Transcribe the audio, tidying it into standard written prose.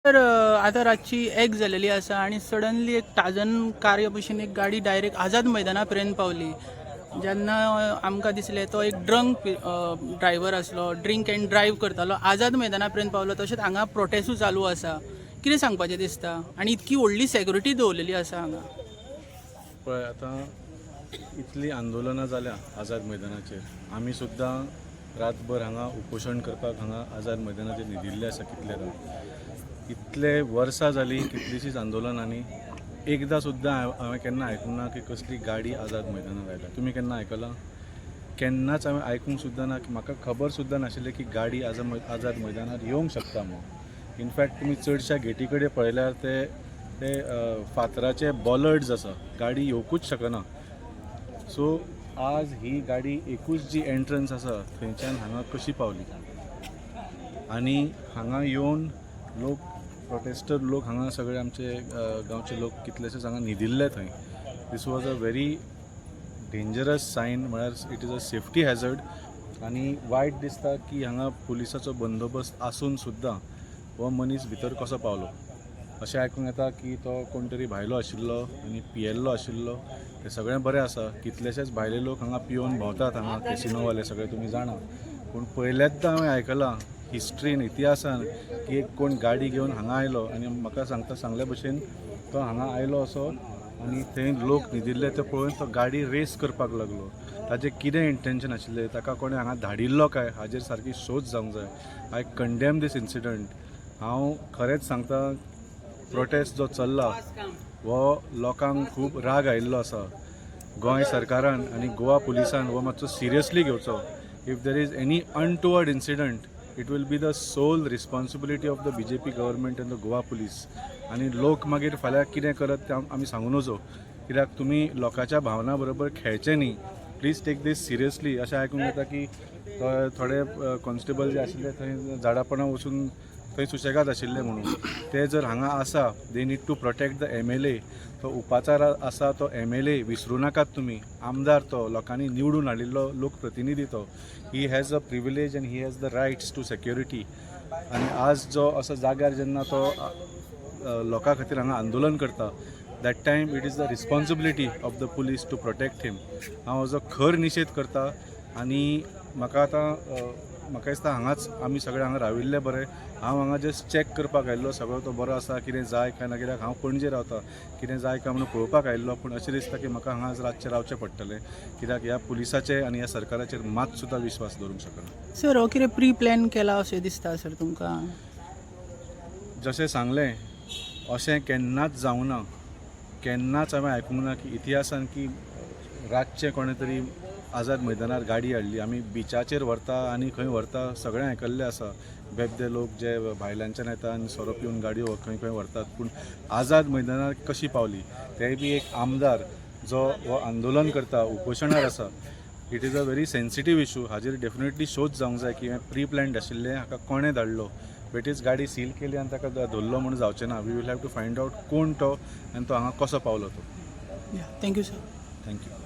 तर आतां रातची एक जालेली आसा आनी सडनली एक टाजन कार्य भशेन एक गाडी डायरेक्ट आझाद मैदाना पर्यंत पावली. जेन्ना आमकां दिसलें तो एक ड्रंक ड्रायव्हर आसलो, ड्रिंक एंड ड्रायव्ह करतालो, आझाद मैदाना पर्यंत पावलो. तशेंच हांगा प्रोटेस्टूय चालू आसा. कितें सांगपाचें दिसता? आनी इतकी व्हडली सेक्युरिटी दवरलेली आसा हांगा. पळय आतां इतली आंदोलनां जाल्या आझाद मैदानाचेर. आमी सुद्दां रातभर हांगा उपोशण करपाक हांगा आझाद मैदानाचेर न्हिदिल्ले आसा कितलेदां. इतले वर्सां जालीं कितलींशींच आंदोलनांनी एकदां सुद्दां हांवें केन्ना आयकूंक ना की कसली गाडी आझाद मैदानार आयल्या. तुमी केन्ना आयकलां? केन्नाच हांवें आयकूंक सुद्दां ना. म्हाका खबर सुद्दां नाशिल्लें की गाडी आझाद मैदानार येवंक शकता म्हणून. इनफॅक्ट तुमी चडशा गेटी कडेन पळयल्यार ते फातराचे बॉलर्ड्स आसा. गाडी येवकूच शकना. सो आज ही गाडी एकूच जी एंट्रन्स आसा थंयच्यान हांगा कशी पावली. आनी हांगा येवन लोक प्रोटेस्टर लोक हांगा सगळे आमचे गांवचे लोक कितलेशेच हांगा न्हिदिल्ले थंय. This was a very dangerous sign. म्हळ्यार it is a safety hazard. आनी वायट दिसता की हांगा पुलिसाचो बंदोबस्त आसून सुद्दां हो मनीस भितर कसो पावलो. अशें आयकूंक येता की तो कोण तरी भायलो आशिल्लो आनी पियेल्लो आशिल्लो. तें सगळें बरें आसा. कितलेशेच भायले लोक हांगा पिवन भोंवतात हांगा कॅसिनोवाले सगळे तुमी जाणा. पूण पयलेचदां हांवें आयकलां हिस्ट्रीन इतिहासान की एक कोण गाडी घेवन हांगा आयलो आनी म्हाका सांगले भशेन तो हांगा आयलो असो आनी थंय लोक न्हिदिल्ले ते पळोवन तो गाडी रेस करपाक लागलो. ताजें कितें इंटेंशन आशिल्लें, ताका कोणें हांगा धाडिल्लो काय हाजेर सारकी शोध जावंक जाय. I condemn this incident. हांव खरेंच सांगता प्रोटेस्ट जो चल्ला हो लोकांक खूब राग आयिल्लो आसा. गोंय सरकारान आनी गोवा पुलिसान हो मातसो सिरियसली घेवचो. If there is any untoward incident it will be the sole responsibility of the BJP government and the Goa police. आनी लोक मागीर फाल्यां कितें करत तें आमी सांगूं नजो. कित्याक तुमी लोकांच्या भावना बरोबर खेळचें न्ही. Please take this seriously. अशें आयकूंक येता की थोडे कॉन्स्टेबल जे आशिल्ले थंय झाडापणां वचून थंय सुशेगाद आशिल्ले म्हणून. ते जर हांगा आसा the need to protect the MLA. तो उपाचार आसा तो MLA विसरूं नाकात तुमी. आमदार तो लोकांनी निवडून हाडिल्लो लोकप्रतिनिधी तो. He has a privilege and he has the rights to security. आनी आज जो असो जाग्यार जेन्ना तो लोकां खातीर हांगा आंदोलन करता that time it is the responsibility of the police to protect him. हांव हाजो खर निशेध करता. आनी म्हाका दिसता हांगाच आमी सगळे हांगा राविल्ले बरे. हांव हांगा जस्ट चॅक करपाक आयिल्लो सगळो तो बरो आसा कितें जाय काय ना. कित्याक हांव पणजे रावता. कितें जाय काय म्हणून पळोवपाक आयिल्लो. पूण अशें दिसता की म्हाका हांगा रातचें रावचें पडटलें. कित्याक ह्या पुलिसाचे आनी ह्या सरकाराचेर मात सुद्दां विश्वास दवरूंक शकना. सर हो कितें प्री प्लॅन केला अशें दिसता सर तुमकां? जशें सांगलें अशें केन्नाच जावं ना. केन्नाच हांवें आयकूंक ना की इतिहासान की रातचें कोणें तरी आझाद मैदानार गाडी हाडली. आमी बिचाचेर व्हरता आनी खंय व्हरता सगळें आयकल्लें आसा. बेबदे लोक जे भायल्यानच्यान येता आनी सोरो पिवन गाडयो खंय खंय व्हरतात. पूण आझाद मैदानार कशी पावली तेय बी एक आमदार जो हो आंदोलन करता उपोशणार आसा. It is a very sensitive issue. हाजेर डेफिनेटली शोध जावंक जाय की प्री प्लॅन्ड आशिल्लें. हाका कोणें धाडलो. बेटीच गाडी सील केली आनी ताका धरलो म्हणून जावचें ना. We will have to find out कोण तो आनी तो हांगा कसो पावलो तो. Thank you sir. थँक्यू.